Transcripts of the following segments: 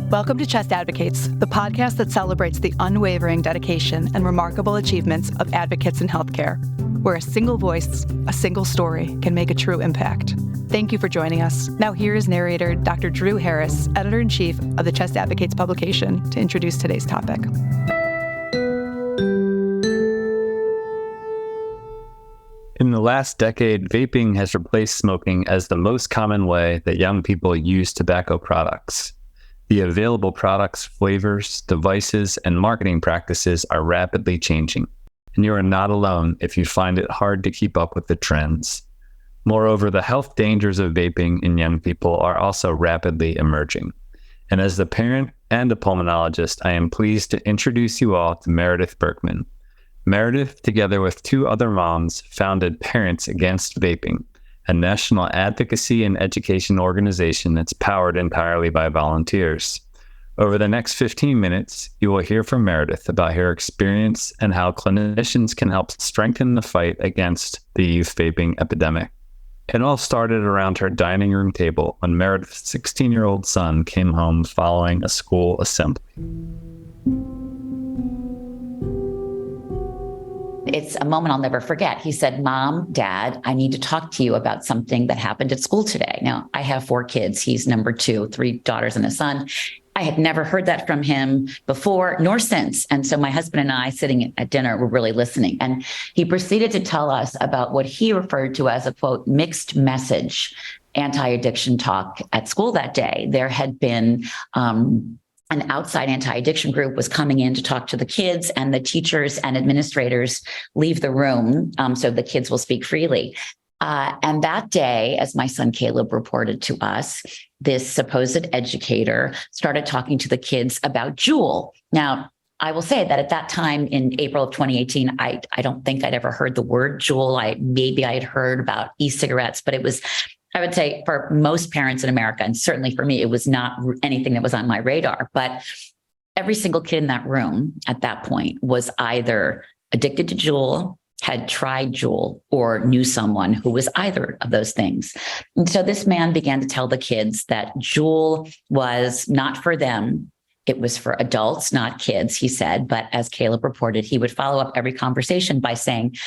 Welcome to Chest Advocates, the podcast that celebrates the unwavering dedication and remarkable achievements of advocates in healthcare, where a single voice, a single story can make a true impact. Thank you for joining us. Now here is narrator Dr. Drew Harris, editor-in-chief of the Chest Advocates publication, to introduce today's topic. In the last decade, vaping has replaced smoking as the most common way that young people use tobacco products. The available products, flavors, devices, and marketing practices are rapidly changing, and you are not alone if you find it hard to keep up with the trends. Moreover, the health dangers of vaping in young people are also rapidly emerging. And as the parent and a pulmonologist, I am pleased to introduce you all to Meredith Berkman. Meredith, together with two other moms, founded Parents Against Vaping, a national advocacy and education organization that's powered entirely by volunteers. Over the next 15 minutes, you will hear from Meredith about her experience and how clinicians can help strengthen the fight against the youth vaping epidemic. It all started around her dining room table when Meredith's 16-year-old son came home following a school assembly. It's a moment I'll never forget. He said, "Mom, Dad, I need to talk to you about something that happened at school today." Now, I have 4 kids. He's number 2, 3 daughters and a son. I had never heard that from him before nor since. And so my husband and I, sitting at dinner, were really listening. And he proceeded to tell us about what he referred to as a, quote, mixed message anti-addiction talk at school that day. There had been an outside anti-addiction group was coming in to talk to the kids, and the teachers and administrators leave the room so the kids will speak freely. And that day, as my son Caleb reported to us, this supposed educator started talking to the kids about Juul. Now, I will say that at that time in April of 2018, I don't think I'd ever heard the word Juul. Maybe I had heard about e-cigarettes, but it was, I would say, for most parents in America, and certainly for me, it was not anything that was on my radar. But every single kid in that room at that point was either addicted to Juul, had tried Juul, or knew someone who was either of those things. And so this man began to tell the kids that Juul was not for them. It was for adults, not kids, he said. But as Caleb reported, he would follow up every conversation by saying,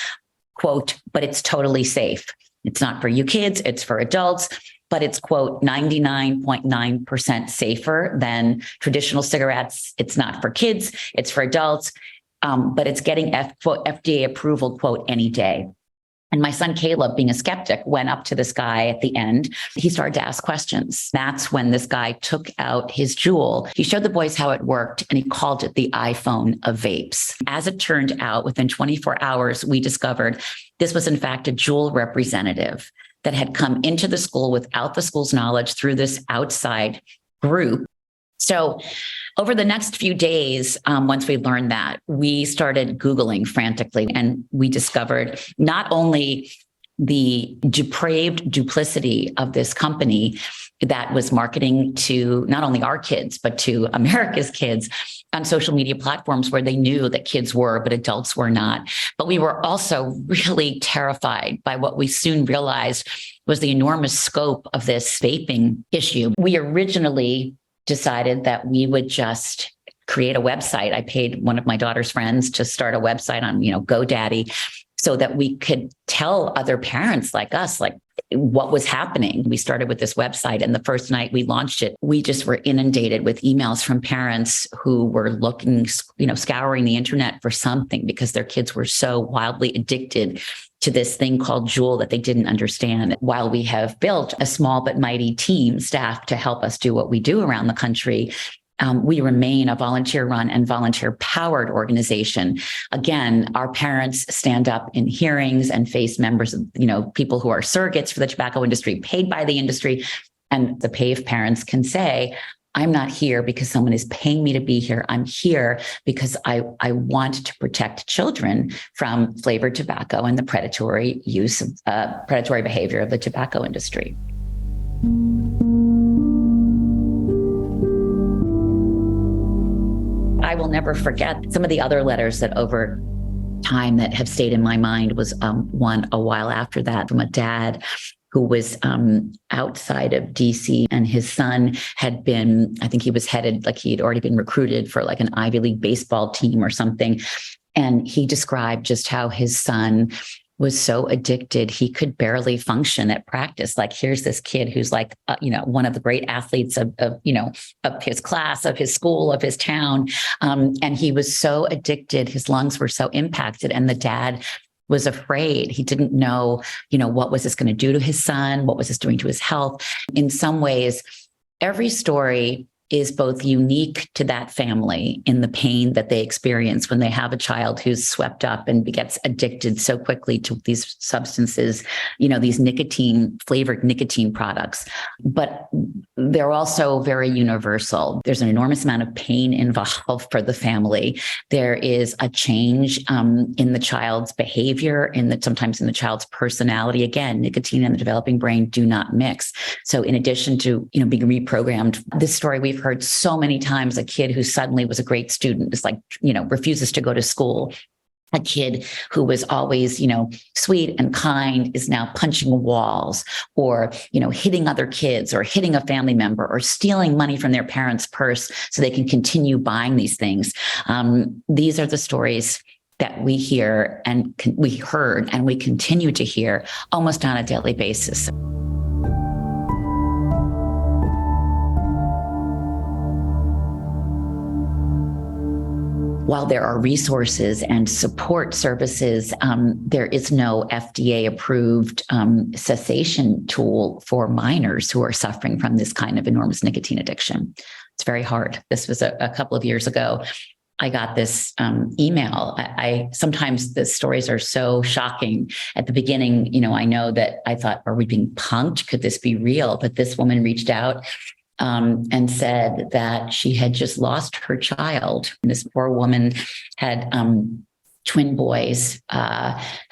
quote, "But it's totally safe. It's not for you kids, it's for adults, but it's, quote, 99.9% safer than traditional cigarettes. It's not for kids, it's for adults, but it's getting quote, FDA approval, quote, any day." And my son Caleb, being a skeptic, went up to this guy at the end. He started to ask questions. That's when this guy took out his Juul. He showed the boys how it worked, and he called it the iPhone of vapes. As it turned out, within 24 hours, we discovered this was, in fact, a Juul representative that had come into the school without the school's knowledge through this outside group. So over the next few days, once we learned that, we started Googling frantically, and we discovered not only the depraved duplicity of this company that was marketing to not only our kids, but to America's kids on social media platforms where they knew that kids were, but adults were not. But we were also really terrified by what we soon realized was the enormous scope of this vaping issue. We originally decided that we would just create a website. I paid one of my daughter's friends to start a website on, GoDaddy, so that we could tell other parents like us, like, what was happening. We started with this website, and the first night we launched it, we just were inundated with emails from parents who were looking, scouring the internet for something because their kids were so wildly addicted to this thing called Juul that they didn't understand. While we have built a small but mighty team staff to help us do what we do around the country, we remain a volunteer-run and volunteer-powered organization. Again, our parents stand up in hearings and face members of, people who are surrogates for the tobacco industry, paid by the industry. And the PAVe parents can say, "I'm not here because someone is paying me to be here. I'm here because I want to protect children from flavored tobacco and the predatory use of predatory behavior of the tobacco industry." I will never forget some of the other letters that over time that have stayed in my mind was one a while after that from a dad who was outside of DC, and his son had been, I think he was headed, like he had already been recruited for like an Ivy League baseball team or something. And he described just how his son was so addicted, he could barely function at practice. Like, here's this kid who's like, one of the great athletes of his class, of his school, of his town. And he was so addicted, his lungs were so impacted, and the dad was afraid. He didn't know, what was this going to do to his son? What was this doing to his health? In some ways, every story is both unique to that family in the pain that they experience when they have a child who's swept up and gets addicted so quickly to these substances, these flavored nicotine products. But they're also very universal. There's an enormous amount of pain involved for the family. There is a change in the child's behavior, sometimes in the child's personality. Again, nicotine and the developing brain do not mix. So in addition to, being reprogrammed, this story we've heard so many times, a kid who suddenly was a great student is refuses to go to school. A kid who was always, sweet and kind is now punching walls, or, hitting other kids, or hitting a family member, or stealing money from their parents' purse so they can continue buying these things. These are the stories that we hear and we heard and we continue to hear almost on a daily basis. While there are resources and support services, there is no FDA-approved cessation tool for minors who are suffering from this kind of enormous nicotine addiction. It's very hard. This was a couple of years ago. I got this email. Sometimes the stories are so shocking. At the beginning, I know that I thought, are we being punked? Could this be real? But this woman reached out and said that she had just lost her child. And this poor woman had twin boys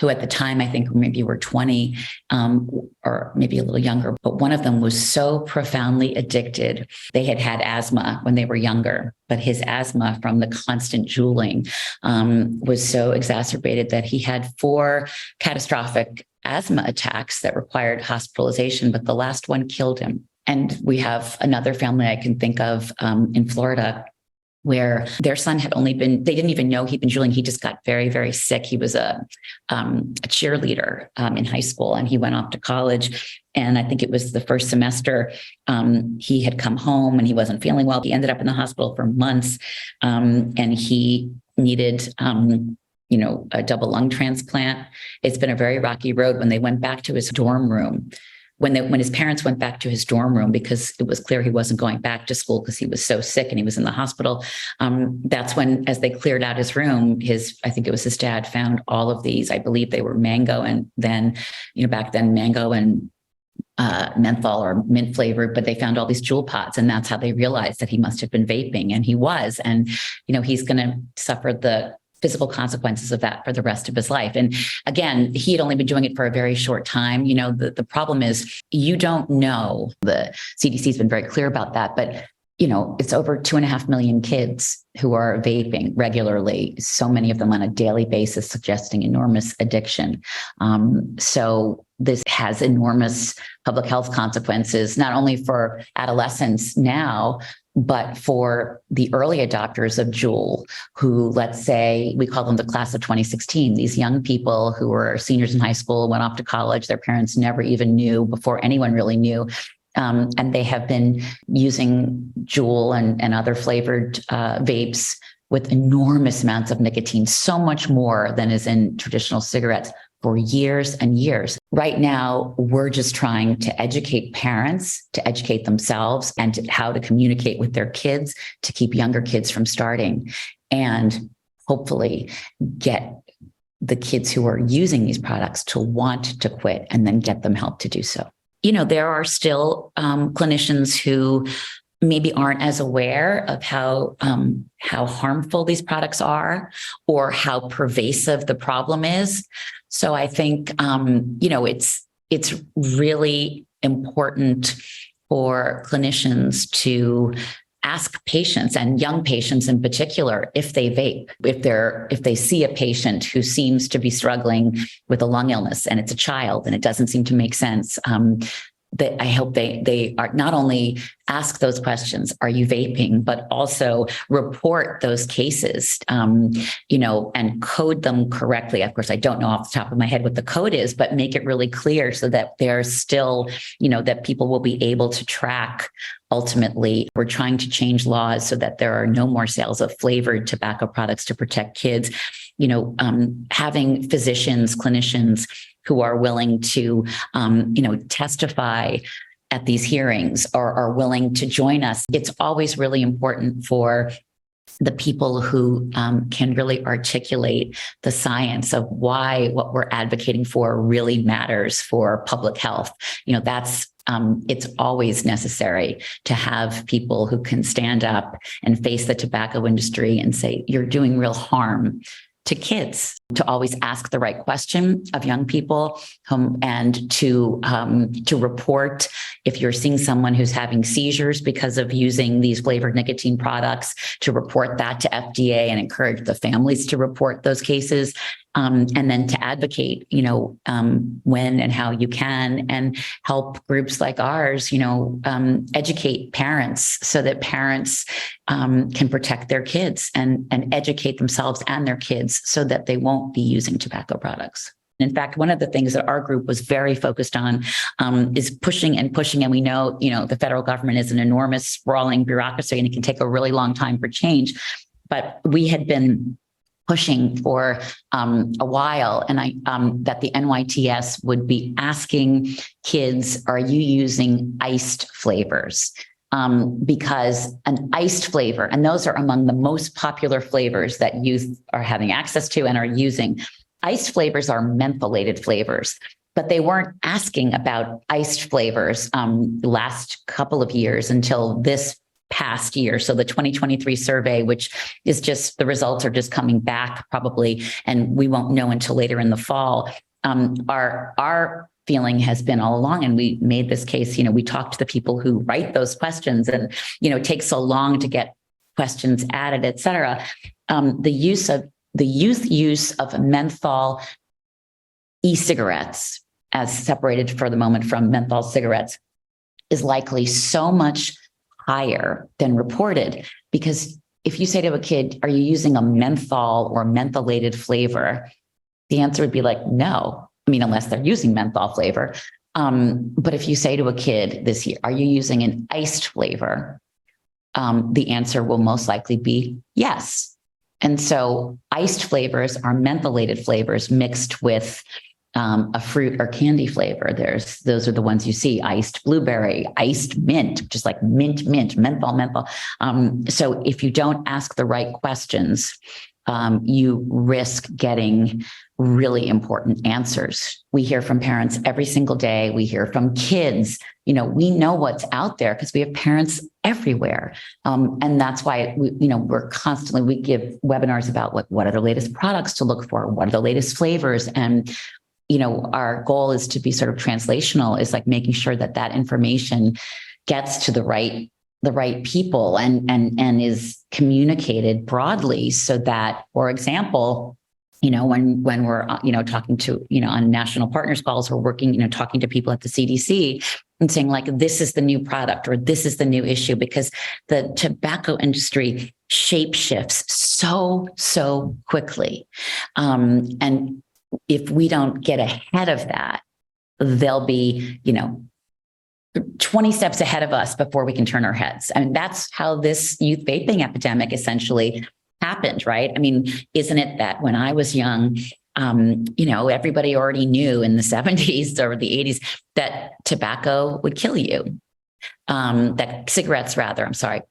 who at the time, I think maybe were 20 or maybe a little younger, but one of them was so profoundly addicted. They had had asthma when they were younger, but his asthma from the constant juuling was so exacerbated that he had 4 catastrophic asthma attacks that required hospitalization, but the last one killed him. And we have another family I can think of in Florida where their son had they didn't even know he'd been juuling. He just got very, very sick. He was a cheerleader in high school, and he went off to college. And I think it was the first semester, he had come home and he wasn't feeling well. He ended up in the hospital for months, and he needed a double lung transplant. It's been a very rocky road. When they went back to his dorm room, when his parents went back to his dorm room, because it was clear he wasn't going back to school because he was so sick and he was in the hospital. That's when, as they cleared out his room, I think it was his dad, found all of these. I believe they were mango, and then, back then mango and menthol or mint flavored, but they found all these jewel pods, and that's how they realized that he must have been vaping, and he was. And, he's going to suffer the physical consequences of that for the rest of his life. And again, he had only been doing it for a very short time. The problem is you don't know. The CDC has been very clear about that, but it's over 2.5 million kids who are vaping regularly, so many of them on a daily basis, suggesting enormous addiction. So this has enormous public health consequences, not only for adolescents now, but for the early adopters of Juul, who, let's say, we call them the class of 2016, these young people who were seniors in high school, went off to college, their parents never even knew before anyone really knew. And they have been using Juul and other flavored vapes with enormous amounts of nicotine, so much more than is in traditional cigarettes, for years and years. Right now, we're just trying to educate parents, to educate themselves, and how to communicate with their kids to keep younger kids from starting, and hopefully get the kids who are using these products to want to quit, and then get them help to do so. There are still clinicians who maybe aren't as aware of how harmful these products are, or how pervasive the problem is. So I think, it's really important for clinicians to ask patients, and young patients in particular, if they vape, if they see a patient who seems to be struggling with a lung illness and it's a child and it doesn't seem to make sense, that I hope they are not only ask those questions, are you vaping, but also report those cases, and code them correctly. Of course, I don't know off the top of my head what the code is, but make it really clear so that there's still, that people will be able to track. Ultimately, we're trying to change laws so that there are no more sales of flavored tobacco products to protect kids. Having physicians, clinicians who are willing to, testify at these hearings or are willing to join us. It's always really important for the people who can really articulate the science of why what we're advocating for really matters for public health. It's always necessary to have people who can stand up and face the tobacco industry and say, you're doing real harm to kids, to always ask the right question of young people, and to report if you're seeing someone who's having seizures because of using these flavored nicotine products, to report that to FDA and encourage the families to report those cases, and then to advocate, when and how you can, and help groups like ours, educate parents so that parents can protect their kids and educate themselves and their kids so that they won't be using tobacco products. In fact, one of the things that our group was very focused on is pushing. And we know, the federal government is an enormous, sprawling bureaucracy, and it can take a really long time for change. But we had been pushing for a while, and that the NYTS would be asking kids, are you using iced flavors? Because an iced flavor, and those are among the most popular flavors that youth are having access to and are using. Iced flavors are mentholated flavors, but they weren't asking about iced flavors the last couple of years until this past year. So the 2023 survey, which is just, the results are just coming back probably, and we won't know until later in the fall. Our feeling has been all along, and we made this case, we talked to the people who write those questions, and, it takes so long to get questions added, et cetera. The youth use of menthol e-cigarettes, as separated for the moment from menthol cigarettes, is likely so much higher than reported. Because if you say to a kid, are you using a menthol or mentholated flavor? The answer would be like, no. I mean, unless they're using menthol flavor. But if you say to a kid this year, are you using an iced flavor? The answer will most likely be yes. And so iced flavors are mentholated flavors mixed with a fruit or candy flavor. Those are the ones you see: iced blueberry, iced mint, which is like mint, menthol. So if you don't ask the right questions, you risk getting really important answers. We hear from parents every single day. We hear from kids. We know what's out there because we have parents everywhere. And that's why we give webinars about what are the latest products to look for, what are the latest flavors. And, our goal is to be sort of translational, is like making sure that information gets to the right people and is communicated broadly, so that, for example, when we're, talking to, on national partners calls, we're working, talking to people at the CDC and saying like, this is the new product, or this is the new issue, because the tobacco industry shape shifts so quickly. And if we don't get ahead of that, they'll be, 20 steps ahead of us before we can turn our heads. I mean, that's how this youth vaping epidemic essentially happened, right? I mean, isn't it that when I was young, everybody already knew in the 70s or the 80s that tobacco would kill you.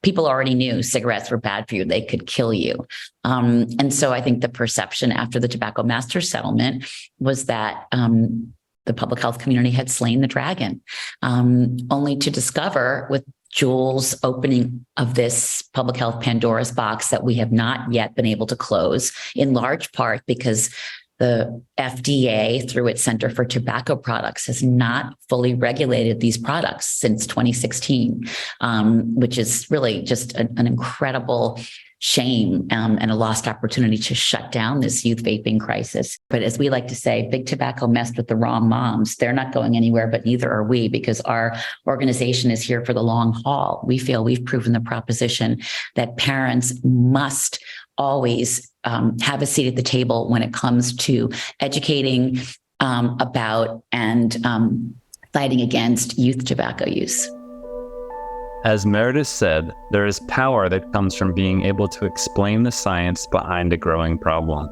People already knew cigarettes were bad for you. They could kill you. And so I think the perception after the Tobacco Master Settlement was that the public health community had slain the dragon, only to discover with Juul's opening of this public health Pandora's box that we have not yet been able to close, in large part because The FDA, through its Center for Tobacco Products, has not fully regulated these products since 2016, which is really just an incredible shame and a lost opportunity to shut down this youth vaping crisis. But as we like to say, big tobacco messed with the wrong moms. They're not going anywhere, but neither are we, because our organization is here for the long haul. We feel we've proven the proposition that parents must always have a seat at the table when it comes to educating about and fighting against youth tobacco use. As Meredith said, there is power that comes from being able to explain the science behind a growing problem.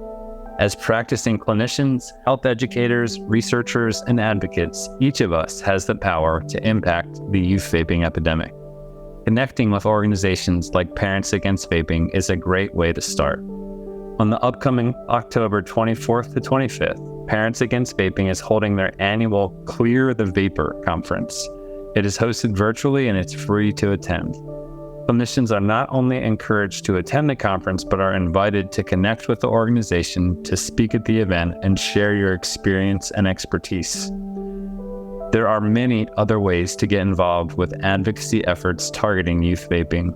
As practicing clinicians, health educators, researchers, and advocates, each of us has the power to impact the youth vaping epidemic. Connecting with organizations like Parents Against Vaping is a great way to start. On the upcoming October 24th to 25th, Parents Against Vaping is holding their annual Clear the Vapor conference. It is hosted virtually and it's free to attend. Clinicians are not only encouraged to attend the conference, but are invited to connect with the organization, to speak at the event, and share your experience and expertise. There are many other ways to get involved with advocacy efforts targeting youth vaping.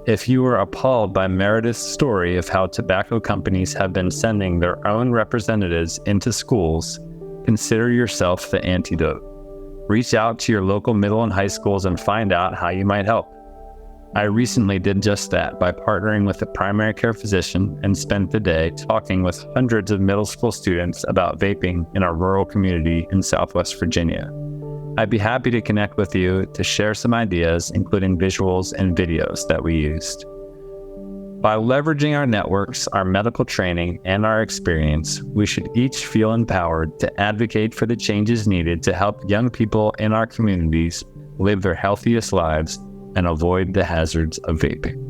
If you are appalled by Meredith's story of how tobacco companies have been sending their own representatives into schools, consider yourself the antidote. Reach out to your local middle and high schools and find out how you might help. I recently did just that by partnering with a primary care physician and spent the day talking with hundreds of middle school students about vaping in a rural community in Southwest Virginia. I'd be happy to connect with you to share some ideas, including visuals and videos that we used. By leveraging our networks, our medical training, and our experience, we should each feel empowered to advocate for the changes needed to help young people in our communities live their healthiest lives and avoid the hazards of vaping.